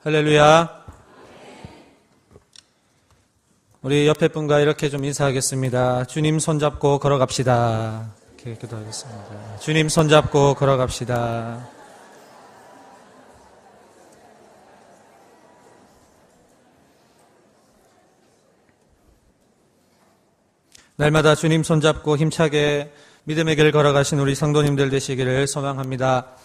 할렐루야. 우리 옆에 분과 이렇게 좀 인사하겠습니다. 주님 손잡고 걸어갑시다. 이렇게 기도하겠습니다. 주님 손잡고 걸어갑시다. 날마다 주님 손잡고 힘차게 믿음의 길 걸어가신 우리 성도님들 되시기를 소망합니다.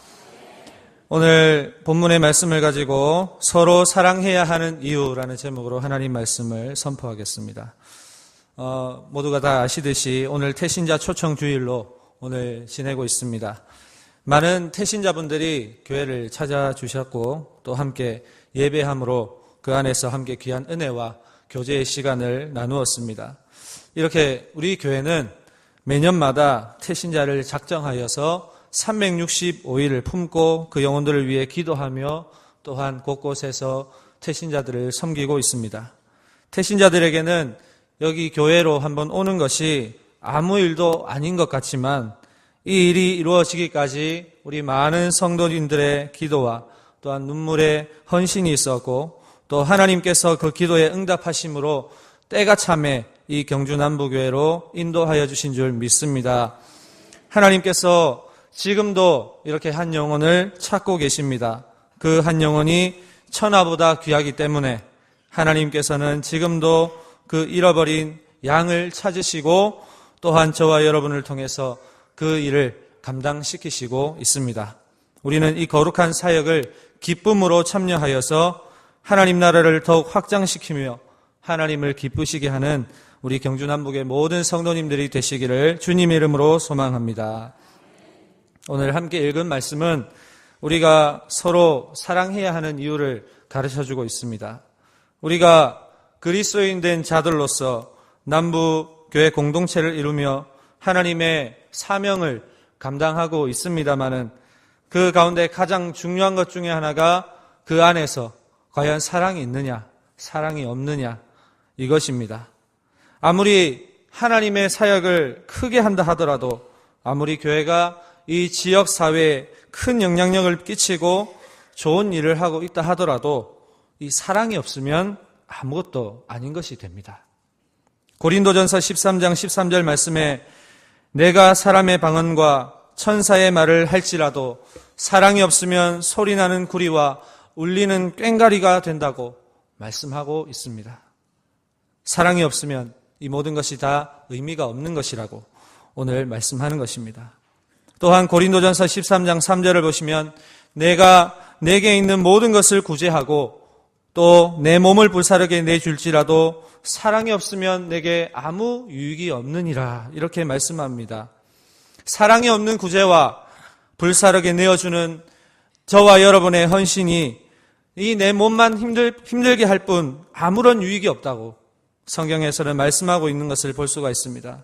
오늘 본문의 말씀을 가지고 서로 사랑해야 하는 이유라는 제목으로 하나님 말씀을 선포하겠습니다. 모두가 다 아시듯이 오늘 태신자 초청 주일로 오늘 지내고 있습니다. 많은 태신자분들이 교회를 찾아주셨고 또 함께 예배함으로 그 안에서 함께 귀한 은혜와 교제의 시간을 나누었습니다. 이렇게 우리 교회는 매년마다 태신자를 작정하여서 365일을 품고 그 영혼들을 위해 기도하며 또한 곳곳에서 태신자들을 섬기고 있습니다. 태신자들에게는 여기 교회로 한번 오는 것이 아무 일도 아닌 것 같지만 이 일이 이루어지기까지 우리 많은 성도님들의 기도와 또한 눈물의 헌신이 있었고 또 하나님께서 그 기도에 응답하심으로 때가 참에 이 경주남부교회로 인도하여 주신 줄 믿습니다. 하나님께서 지금도 이렇게 한 영혼을 찾고 계십니다. 그 한 영혼이 천하보다 귀하기 때문에 하나님께서는 지금도 그 잃어버린 양을 찾으시고 또한 저와 여러분을 통해서 그 일을 감당시키시고 있습니다. 우리는 이 거룩한 사역을 기쁨으로 참여하여서 하나님 나라를 더욱 확장시키며 하나님을 기쁘시게 하는 우리 경주남북의 모든 성도님들이 되시기를 주님 이름으로 소망합니다. 오늘 함께 읽은 말씀은 우리가 서로 사랑해야 하는 이유를 가르쳐주고 있습니다. 우리가 그리스도인 된 자들로서 남부교회 공동체를 이루며 하나님의 사명을 감당하고 있습니다마는 그 가운데 가장 중요한 것 중에 하나가 그 안에서 과연 사랑이 있느냐, 사랑이 없느냐 이것입니다. 아무리 하나님의 사역을 크게 한다 하더라도 아무리 교회가 이 지역 사회에 큰 영향력을 끼치고 좋은 일을 하고 있다 하더라도 이 사랑이 없으면 아무것도 아닌 것이 됩니다. 고린도전서 13장 13절 말씀에 내가 사람의 방언과 천사의 말을 할지라도 사랑이 없으면 소리나는 구리와 울리는 꽹과리가 된다고 말씀하고 있습니다. 사랑이 없으면 이 모든 것이 다 의미가 없는 것이라고 오늘 말씀하는 것입니다. 또한 고린도전서 13장 3절을 보시면 내가 내게 있는 모든 것을 구제하고 또 내 몸을 불사르게 내줄지라도 사랑이 없으면 내게 아무 유익이 없느니라 이렇게 말씀합니다. 사랑이 없는 구제와 불사르게 내어주는 저와 여러분의 헌신이 이 내 몸만 힘들게 할 뿐 아무런 유익이 없다고 성경에서는 말씀하고 있는 것을 볼 수가 있습니다.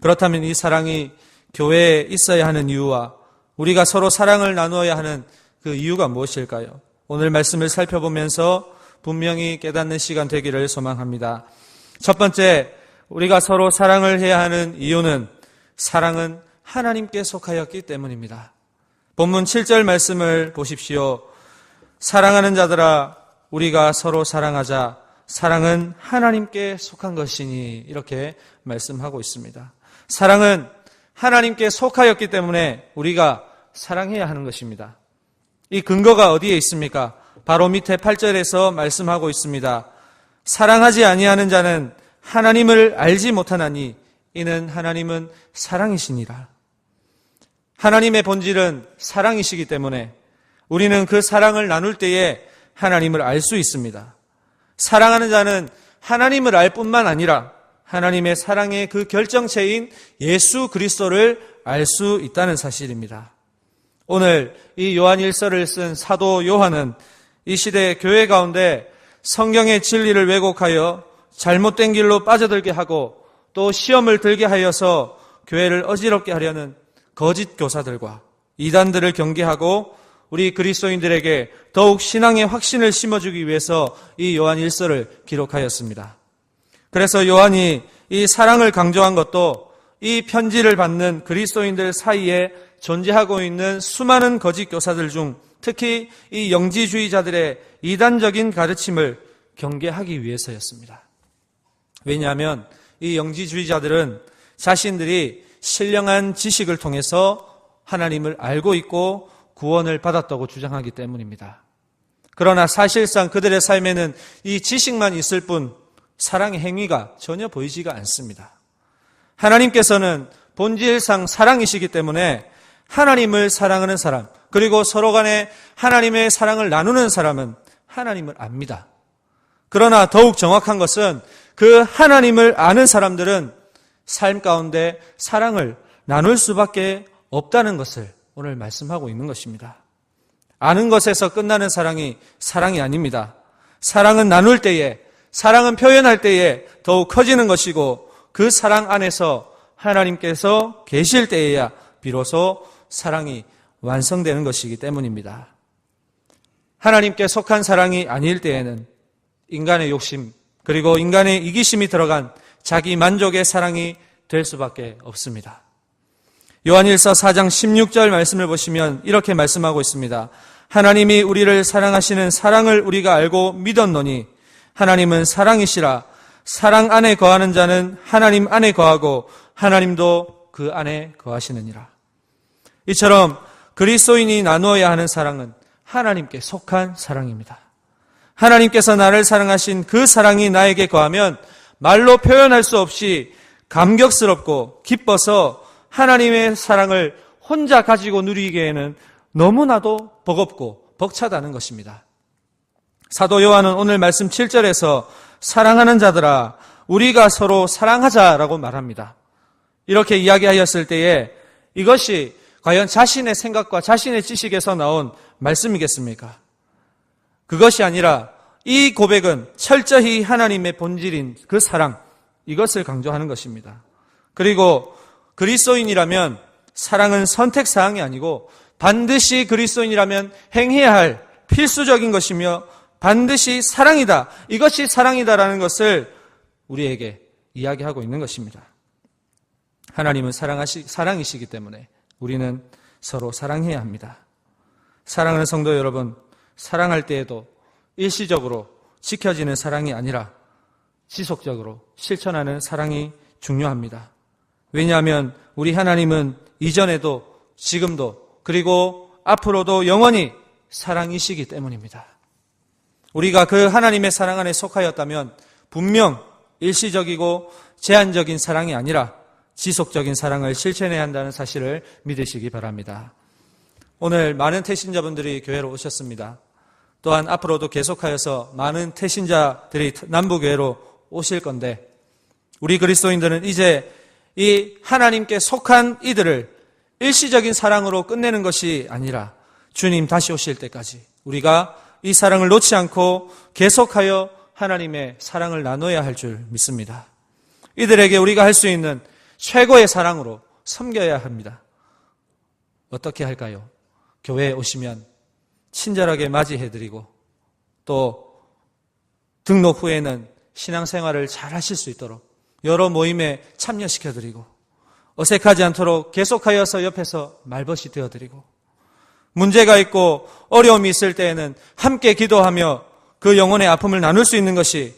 그렇다면 이 사랑이 교회에 있어야 하는 이유와 우리가 서로 사랑을 나누어야 하는 그 이유가 무엇일까요? 오늘 말씀을 살펴보면서 분명히 깨닫는 시간 되기를 소망합니다. 첫 번째, 우리가 서로 사랑을 해야 하는 이유는 사랑은 하나님께 속하였기 때문입니다. 본문 7절 말씀을 보십시오. 사랑하는 자들아 우리가 서로 사랑하자. 사랑은 하나님께 속한 것이니 이렇게 말씀하고 있습니다. 사랑은 하나님께 속하였기 때문에 우리가 사랑해야 하는 것입니다. 이 근거가 어디에 있습니까? 바로 밑에 8절에서 말씀하고 있습니다. 사랑하지 아니하는 자는 하나님을 알지 못하나니 이는 하나님은 사랑이시니라. 하나님의 본질은 사랑이시기 때문에 우리는 그 사랑을 나눌 때에 하나님을 알 수 있습니다. 사랑하는 자는 하나님을 알 뿐만 아니라 하나님의 사랑의 그 결정체인 예수 그리스도를 알 수 있다는 사실입니다. 오늘 이 요한 1서를 쓴 사도 요한은 이 시대 교회 가운데 성경의 진리를 왜곡하여 잘못된 길로 빠져들게 하고 또 시험을 들게 하여서 교회를 어지럽게 하려는 거짓 교사들과 이단들을 경계하고 우리 그리스도인들에게 더욱 신앙의 확신을 심어주기 위해서 이 요한 1서를 기록하였습니다. 그래서 요한이 이 사랑을 강조한 것도 이 편지를 받는 그리스도인들 사이에 존재하고 있는 수많은 거짓 교사들 중 특히 이 영지주의자들의 이단적인 가르침을 경계하기 위해서였습니다. 왜냐하면 이 영지주의자들은 자신들이 신령한 지식을 통해서 하나님을 알고 있고 구원을 받았다고 주장하기 때문입니다. 그러나 사실상 그들의 삶에는 이 지식만 있을 뿐 사랑의 행위가 전혀 보이지가 않습니다. 하나님께서는 본질상 사랑이시기 때문에 하나님을 사랑하는 사람, 그리고 서로 간에 하나님의 사랑을 나누는 사람은 하나님을 압니다. 그러나 더욱 정확한 것은 그 하나님을 아는 사람들은 삶 가운데 사랑을 나눌 수밖에 없다는 것을 오늘 말씀하고 있는 것입니다. 아는 것에서 끝나는 사랑이 사랑이 아닙니다. 사랑은 나눌 때에, 사랑은 표현할 때에 더욱 커지는 것이고 그 사랑 안에서 하나님께서 계실 때에야 비로소 사랑이 완성되는 것이기 때문입니다. 하나님께 속한 사랑이 아닐 때에는 인간의 욕심 그리고 인간의 이기심이 들어간 자기 만족의 사랑이 될 수밖에 없습니다. 요한일서 4장 16절 말씀을 보시면 이렇게 말씀하고 있습니다. 하나님이 우리를 사랑하시는 사랑을 우리가 알고 믿었노니 하나님은 사랑이시라. 사랑 안에 거하는 자는 하나님 안에 거하고 하나님도 그 안에 거하시느니라. 이처럼 그리스도인이 나누어야 하는 사랑은 하나님께 속한 사랑입니다. 하나님께서 나를 사랑하신 그 사랑이 나에게 거하면 말로 표현할 수 없이 감격스럽고 기뻐서 하나님의 사랑을 혼자 가지고 누리기에는 너무나도 버겁고 벅차다는 것입니다. 사도 요한은 오늘 말씀 7절에서 사랑하는 자들아 우리가 서로 사랑하자라고 말합니다. 이렇게 이야기하였을 때에 이것이 과연 자신의 생각과 자신의 지식에서 나온 말씀이겠습니까? 그것이 아니라 이 고백은 철저히 하나님의 본질인 그 사랑, 이것을 강조하는 것입니다. 그리고 그리스도인이라면 사랑은 선택사항이 아니고 반드시 그리스도인이라면 행해야 할 필수적인 것이며 반드시 사랑이다. 이것이 사랑이다라는 것을 우리에게 이야기하고 있는 것입니다. 하나님은 사랑이시기 때문에 우리는 서로 사랑해야 합니다. 사랑하는 성도 여러분, 사랑할 때에도 일시적으로 지켜지는 사랑이 아니라 지속적으로 실천하는 사랑이 중요합니다. 왜냐하면 우리 하나님은 이전에도 지금도 그리고 앞으로도 영원히 사랑이시기 때문입니다. 우리가 그 하나님의 사랑 안에 속하였다면 분명 일시적이고 제한적인 사랑이 아니라 지속적인 사랑을 실천해야 한다는 사실을 믿으시기 바랍니다. 오늘 많은 태신자분들이 교회로 오셨습니다. 또한 앞으로도 계속하여서 많은 태신자들이 남부교회로 오실 건데 우리 그리스도인들은 이제 이 하나님께 속한 이들을 일시적인 사랑으로 끝내는 것이 아니라 주님 다시 오실 때까지 우리가 이 사랑을 놓지 않고 계속하여 하나님의 사랑을 나눠야 할 줄 믿습니다. 이들에게 우리가 할 수 있는 최고의 사랑으로 섬겨야 합니다. 어떻게 할까요? 교회에 오시면 친절하게 맞이해드리고 또 등록 후에는 신앙생활을 잘 하실 수 있도록 여러 모임에 참여시켜드리고 어색하지 않도록 계속하여서 옆에서 말벗이 되어드리고 문제가 있고 어려움이 있을 때에는 함께 기도하며 그 영혼의 아픔을 나눌 수 있는 것이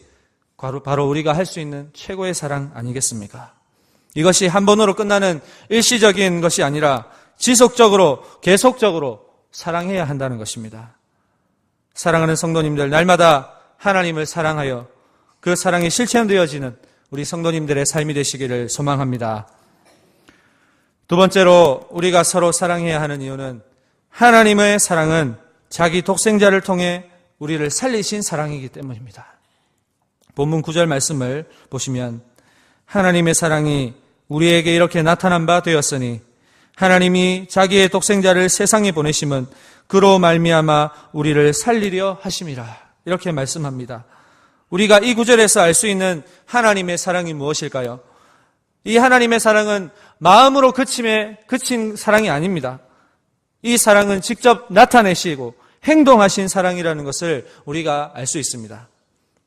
바로 우리가 할 수 있는 최고의 사랑 아니겠습니까? 이것이 한 번으로 끝나는 일시적인 것이 아니라 지속적으로 계속적으로 사랑해야 한다는 것입니다. 사랑하는 성도님들, 날마다 하나님을 사랑하여 그 사랑이 실천되어지는 우리 성도님들의 삶이 되시기를 소망합니다. 두 번째로 우리가 서로 사랑해야 하는 이유는 하나님의 사랑은 자기 독생자를 통해 우리를 살리신 사랑이기 때문입니다. 본문 9절 말씀을 보시면 하나님의 사랑이 우리에게 이렇게 나타난 바 되었으니 하나님이 자기의 독생자를 세상에 보내심은 그로 말미암아 우리를 살리려 하심이라. 이렇게 말씀합니다. 우리가 이 구절에서 알 수 있는 하나님의 사랑이 무엇일까요? 이 하나님의 사랑은 마음으로 그친 사랑이 아닙니다. 이 사랑은 직접 나타내시고 행동하신 사랑이라는 것을 우리가 알 수 있습니다.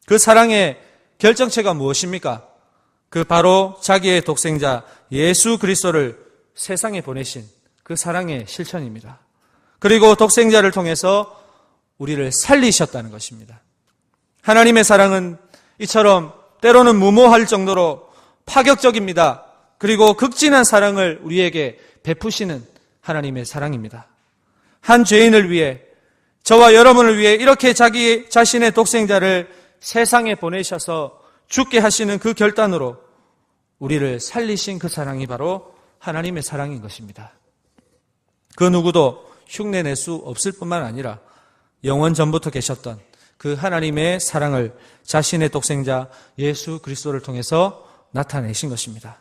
그 사랑의 결정체가 무엇입니까? 그 바로 자기의 독생자 예수 그리스도를 세상에 보내신 그 사랑의 실천입니다. 그리고 독생자를 통해서 우리를 살리셨다는 것입니다. 하나님의 사랑은 이처럼 때로는 무모할 정도로 파격적입니다. 그리고 극진한 사랑을 우리에게 베푸시는 하나님의 사랑입니다. 한 죄인을 위해, 저와 여러분을 위해 이렇게 자기 자신의 독생자를 세상에 보내셔서 죽게 하시는 그 결단으로 우리를 살리신 그 사랑이 바로 하나님의 사랑인 것입니다. 그 누구도 흉내낼 수 없을 뿐만 아니라 영원 전부터 계셨던 그 하나님의 사랑을 자신의 독생자 예수 그리스도를 통해서 나타내신 것입니다.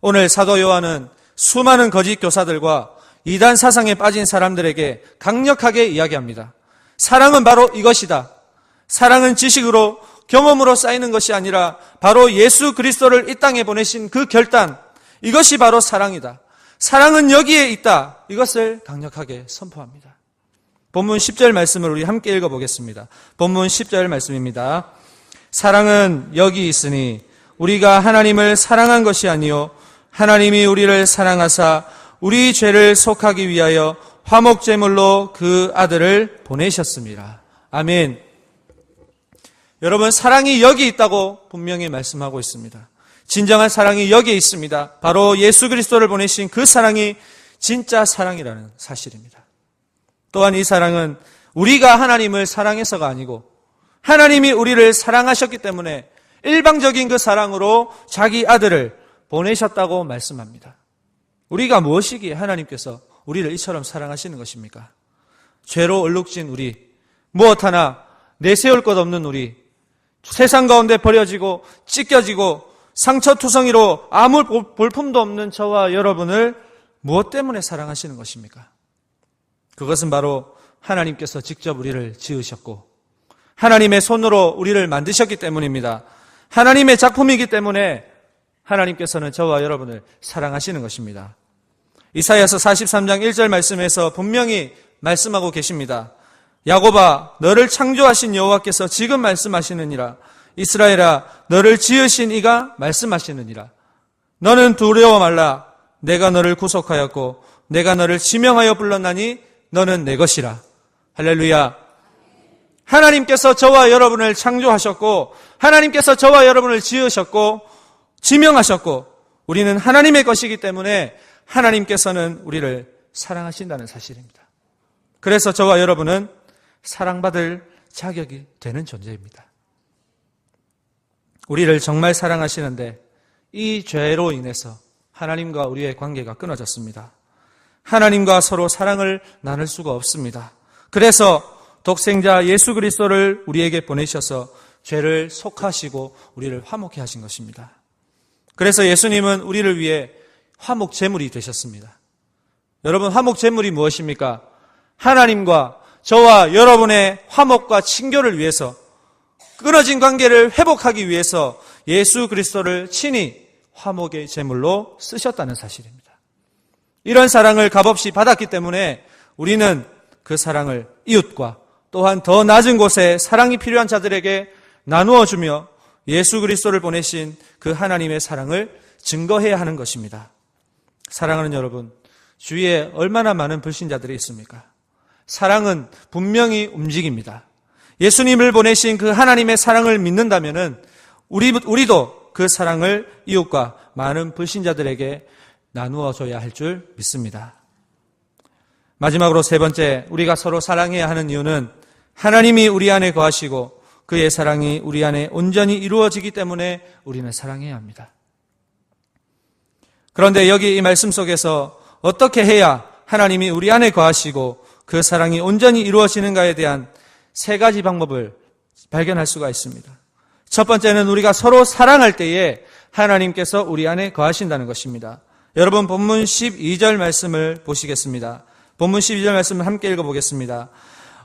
오늘 사도 요한은 수많은 거짓 교사들과 이단 사상에 빠진 사람들에게 강력하게 이야기합니다. 사랑은 바로 이것이다. 사랑은 지식으로, 경험으로 쌓이는 것이 아니라 바로 예수 그리스도를 이 땅에 보내신 그 결단, 이것이 바로 사랑이다. 사랑은 여기에 있다. 이것을 강력하게 선포합니다. 본문 10절 말씀을 우리 함께 읽어보겠습니다. 본문 10절 말씀입니다. 사랑은 여기 있으니 우리가 하나님을 사랑한 것이 아니요 하나님이 우리를 사랑하사 우리 죄를 속하기 위하여 화목제물로 그 아들을 보내셨습니다. 아멘. 여러분, 사랑이 여기 있다고 분명히 말씀하고 있습니다. 진정한 사랑이 여기에 있습니다. 바로 예수 그리스도를 보내신 그 사랑이 진짜 사랑이라는 사실입니다. 또한 이 사랑은 우리가 하나님을 사랑해서가 아니고 하나님이 우리를 사랑하셨기 때문에 일방적인 그 사랑으로 자기 아들을 보내셨다고 말씀합니다. 우리가 무엇이기에 하나님께서 우리를 이처럼 사랑하시는 것입니까? 죄로 얼룩진 우리, 무엇 하나 내세울 것 없는 우리, 세상 가운데 버려지고 찢겨지고 상처투성이로 아무 볼품도 없는 저와 여러분을 무엇 때문에 사랑하시는 것입니까? 그것은 바로 하나님께서 직접 우리를 지으셨고 하나님의 손으로 우리를 만드셨기 때문입니다. 하나님의 작품이기 때문에 하나님께서는 저와 여러분을 사랑하시는 것입니다. 이사야서 43장 1절 말씀에서 분명히 말씀하고 계십니다. 야곱아, 너를 창조하신 여호와께서 지금 말씀하시느니라. 이스라엘아, 너를 지으신 이가 말씀하시느니라. 너는 두려워 말라. 내가 너를 구속하였고 내가 너를 지명하여 불렀나니 너는 내 것이라. 할렐루야. 하나님께서 저와 여러분을 창조하셨고 하나님께서 저와 여러분을 지으셨고 지명하셨고 우리는 하나님의 것이기 때문에 하나님께서는 우리를 사랑하신다는 사실입니다. 그래서 저와 여러분은 사랑받을 자격이 되는 존재입니다. 우리를 정말 사랑하시는데 이 죄로 인해서 하나님과 우리의 관계가 끊어졌습니다. 하나님과 서로 사랑을 나눌 수가 없습니다. 그래서 독생자 예수 그리스도를 우리에게 보내셔서 죄를 속하시고 우리를 화목케 하신 것입니다. 그래서 예수님은 우리를 위해 화목 제물이 되셨습니다. 여러분, 화목 제물이 무엇입니까? 하나님과 저와 여러분의 화목과 친교를 위해서, 끊어진 관계를 회복하기 위해서 예수 그리스도를 친히 화목의 제물로 쓰셨다는 사실입니다. 이런 사랑을 값없이 받았기 때문에 우리는 그 사랑을 이웃과 또한 더 낮은 곳에 사랑이 필요한 자들에게 나누어 주며 예수 그리스도를 보내신 그 하나님의 사랑을 증거해야 하는 것입니다. 사랑하는 여러분, 주위에 얼마나 많은 불신자들이 있습니까? 사랑은 분명히 움직입니다. 예수님을 보내신 그 하나님의 사랑을 믿는다면은 우리도 그 사랑을 이웃과 많은 불신자들에게 나누어 줘야 할 줄 믿습니다. 마지막으로 세 번째, 우리가 서로 사랑해야 하는 이유는 하나님이 우리 안에 거하시고 그의 사랑이 우리 안에 온전히 이루어지기 때문에 우리는 사랑해야 합니다. 그런데 여기 이 말씀 속에서 어떻게 해야 하나님이 우리 안에 거하시고 그 사랑이 온전히 이루어지는가에 대한 세 가지 방법을 발견할 수가 있습니다. 첫 번째는 우리가 서로 사랑할 때에 하나님께서 우리 안에 거하신다는 것입니다. 여러분, 본문 12절 말씀을 보시겠습니다. 본문 12절 말씀을 함께 읽어보겠습니다.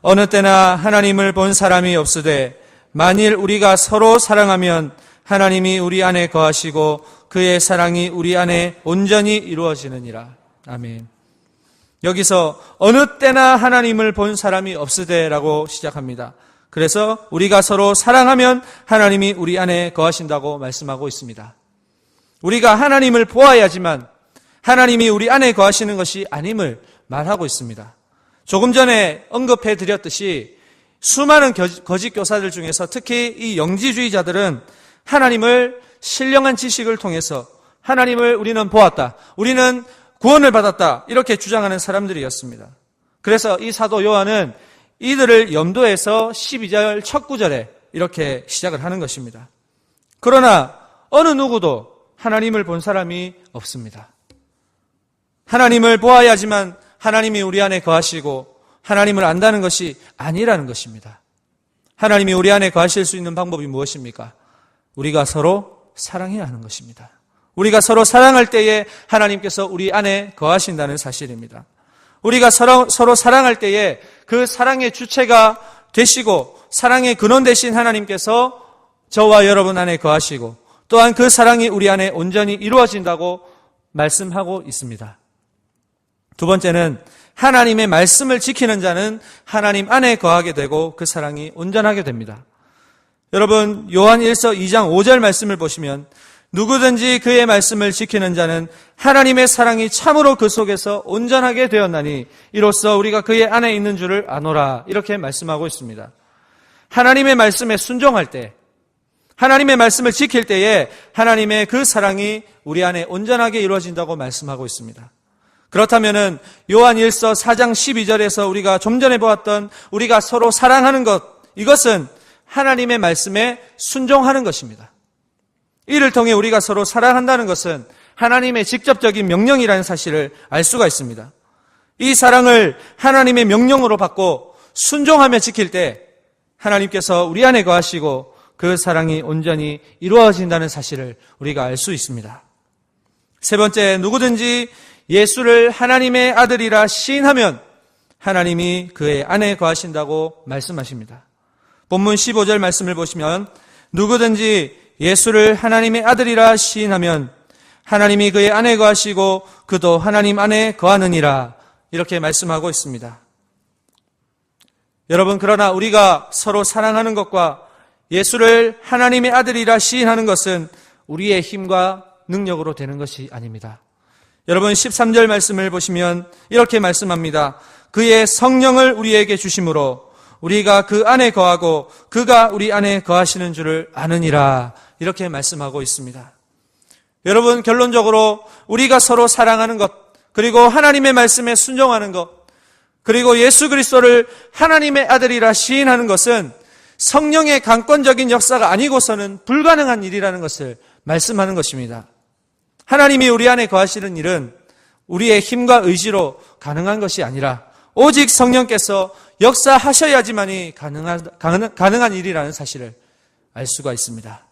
어느 때나 하나님을 본 사람이 없으되 만일 우리가 서로 사랑하면 하나님이 우리 안에 거하시고 그의 사랑이 우리 안에 온전히 이루어지느니라. 아멘. 여기서 어느 때나 하나님을 본 사람이 없으되라고 시작합니다. 그래서 우리가 서로 사랑하면 하나님이 우리 안에 거하신다고 말씀하고 있습니다. 우리가 하나님을 보아야지만 하나님이 우리 안에 거하시는 것이 아님을 말하고 있습니다. 조금 전에 언급해 드렸듯이 수많은 거짓 교사들 중에서 특히 이 영지주의자들은 하나님을 신령한 지식을 통해서 하나님을 우리는 보았다, 우리는 구원을 받았다, 이렇게 주장하는 사람들이었습니다. 그래서 이 사도 요한은 이들을 염두해서 12절 첫 구절에 이렇게 시작을 하는 것입니다. 그러나 어느 누구도 하나님을 본 사람이 없습니다. 하나님을 보아야지만 하나님이 우리 안에 거하시고 하나님을 안다는 것이 아니라는 것입니다. 하나님이 우리 안에 거하실 수 있는 방법이 무엇입니까? 우리가 서로 사랑해야 하는 것입니다. 우리가 서로 사랑할 때에 하나님께서 우리 안에 거하신다는 사실입니다. 우리가 서로 사랑할 때에 그 사랑의 주체가 되시고 사랑의 근원 되신 하나님께서 저와 여러분 안에 거하시고 또한 그 사랑이 우리 안에 온전히 이루어진다고 말씀하고 있습니다. 두 번째는 하나님의 말씀을 지키는 자는 하나님 안에 거하게 되고 그 사랑이 온전하게 됩니다. 여러분, 요한 1서 2장 5절 말씀을 보시면 누구든지 그의 말씀을 지키는 자는 하나님의 사랑이 참으로 그 속에서 온전하게 되었나니 이로써 우리가 그의 안에 있는 줄을 아노라, 이렇게 말씀하고 있습니다. 하나님의 말씀에 순종할 때, 하나님의 말씀을 지킬 때에 하나님의 그 사랑이 우리 안에 온전하게 이루어진다고 말씀하고 있습니다. 그렇다면은 요한 1서 4장 12절에서 우리가 좀 전에 보았던 우리가 서로 사랑하는 것, 이것은 하나님의 말씀에 순종하는 것입니다. 이를 통해 우리가 서로 사랑한다는 것은 하나님의 직접적인 명령이라는 사실을 알 수가 있습니다. 이 사랑을 하나님의 명령으로 받고 순종하며 지킬 때 하나님께서 우리 안에 거하시고 그 사랑이 온전히 이루어진다는 사실을 우리가 알 수 있습니다. 세 번째, 누구든지 예수를 하나님의 아들이라 시인하면 하나님이 그의 안에 거하신다고 말씀하십니다. 본문 15절 말씀을 보시면 누구든지 예수를 하나님의 아들이라 시인하면 하나님이 그의 안에 거하시고 그도 하나님 안에 거하느니라, 이렇게 말씀하고 있습니다. 여러분, 그러나 우리가 서로 사랑하는 것과 예수를 하나님의 아들이라 시인하는 것은 우리의 힘과 능력으로 되는 것이 아닙니다. 여러분, 13절 말씀을 보시면 이렇게 말씀합니다. 그의 성령을 우리에게 주심으로 우리가 그 안에 거하고 그가 우리 안에 거하시는 줄을 아느니라, 이렇게 말씀하고 있습니다. 여러분, 결론적으로 우리가 서로 사랑하는 것, 그리고 하나님의 말씀에 순종하는 것, 그리고 예수 그리스도를 하나님의 아들이라 시인하는 것은 성령의 강권적인 역사가 아니고서는 불가능한 일이라는 것을 말씀하는 것입니다. 하나님이 우리 안에 거하시는 일은 우리의 힘과 의지로 가능한 것이 아니라 오직 성령께서 역사하셔야지만이 가능한 일이라는 사실을 알 수가 있습니다.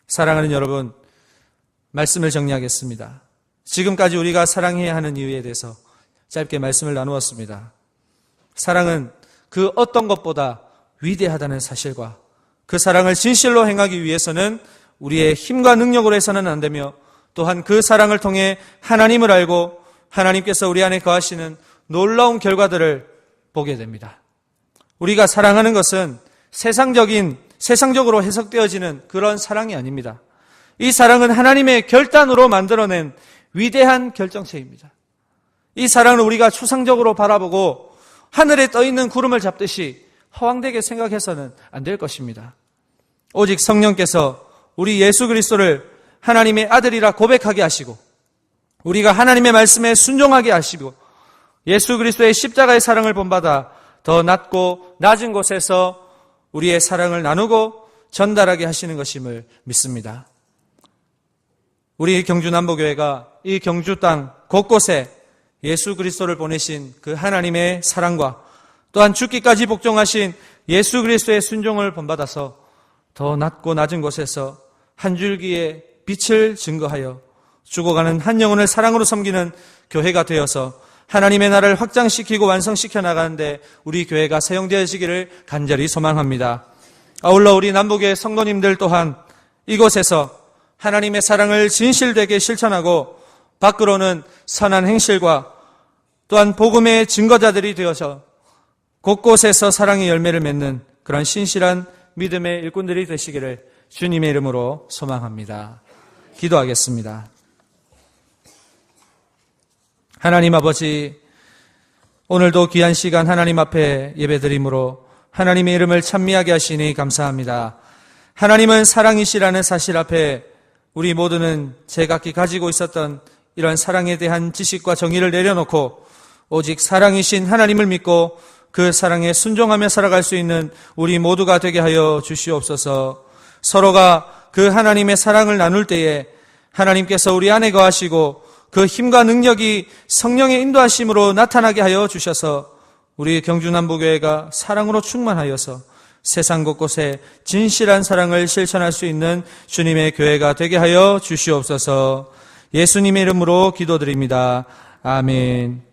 사랑하는 여러분, 말씀을 정리하겠습니다. 지금까지 우리가 사랑해야 하는 이유에 대해서 짧게 말씀을 나누었습니다. 사랑은 그 어떤 것보다 위대하다는 사실과 그 사랑을 진실로 행하기 위해서는 우리의 힘과 능력으로 해서는 안 되며 또한 그 사랑을 통해 하나님을 알고 하나님께서 우리 안에 거하시는 놀라운 결과들을 보게 됩니다. 우리가 사랑하는 것은 세상적으로 해석되어지는 그런 사랑이 아닙니다. 이 사랑은 하나님의 결단으로 만들어낸 위대한 결정체입니다. 이 사랑을 우리가 추상적으로 바라보고 하늘에 떠있는 구름을 잡듯이 허황되게 생각해서는 안 될 것입니다. 오직 성령께서 우리 예수 그리스도를 하나님의 아들이라 고백하게 하시고 우리가 하나님의 말씀에 순종하게 하시고 예수 그리스도의 십자가의 사랑을 본받아 더 낮고 낮은 곳에서 우리의 사랑을 나누고 전달하게 하시는 것임을 믿습니다. 우리 경주남보교회가 이 경주 땅 곳곳에 예수 그리스도를 보내신 그 하나님의 사랑과 또한 죽기까지 복종하신 예수 그리스도의 순종을 본받아서 더 낮고 낮은 곳에서 한 줄기의 빛을 증거하여 죽어가는 한 영혼을 사랑으로 섬기는 교회가 되어서 하나님의 나라를 확장시키고 완성시켜 나가는데 우리 교회가 사용되어지기를 간절히 소망합니다. 아울러 우리 남북의 성도님들 또한 이곳에서 하나님의 사랑을 진실되게 실천하고 밖으로는 선한 행실과 또한 복음의 증거자들이 되어서 곳곳에서 사랑의 열매를 맺는 그런 신실한 믿음의 일꾼들이 되시기를 주님의 이름으로 소망합니다. 기도하겠습니다. 하나님 아버지, 오늘도 귀한 시간 하나님 앞에 예배드림으로 하나님의 이름을 찬미하게 하시니 감사합니다. 하나님은 사랑이시라는 사실 앞에 우리 모두는 제각기 가지고 있었던 이런 사랑에 대한 지식과 정의를 내려놓고 오직 사랑이신 하나님을 믿고 그 사랑에 순종하며 살아갈 수 있는 우리 모두가 되게 하여 주시옵소서. 서로가 그 하나님의 사랑을 나눌 때에 하나님께서 우리 안에 거하시고 그 힘과 능력이 성령의 인도하심으로 나타나게 하여 주셔서 우리 경주남부교회가 사랑으로 충만하여서 세상 곳곳에 진실한 사랑을 실천할 수 있는 주님의 교회가 되게 하여 주시옵소서. 예수님의 이름으로 기도드립니다. 아멘.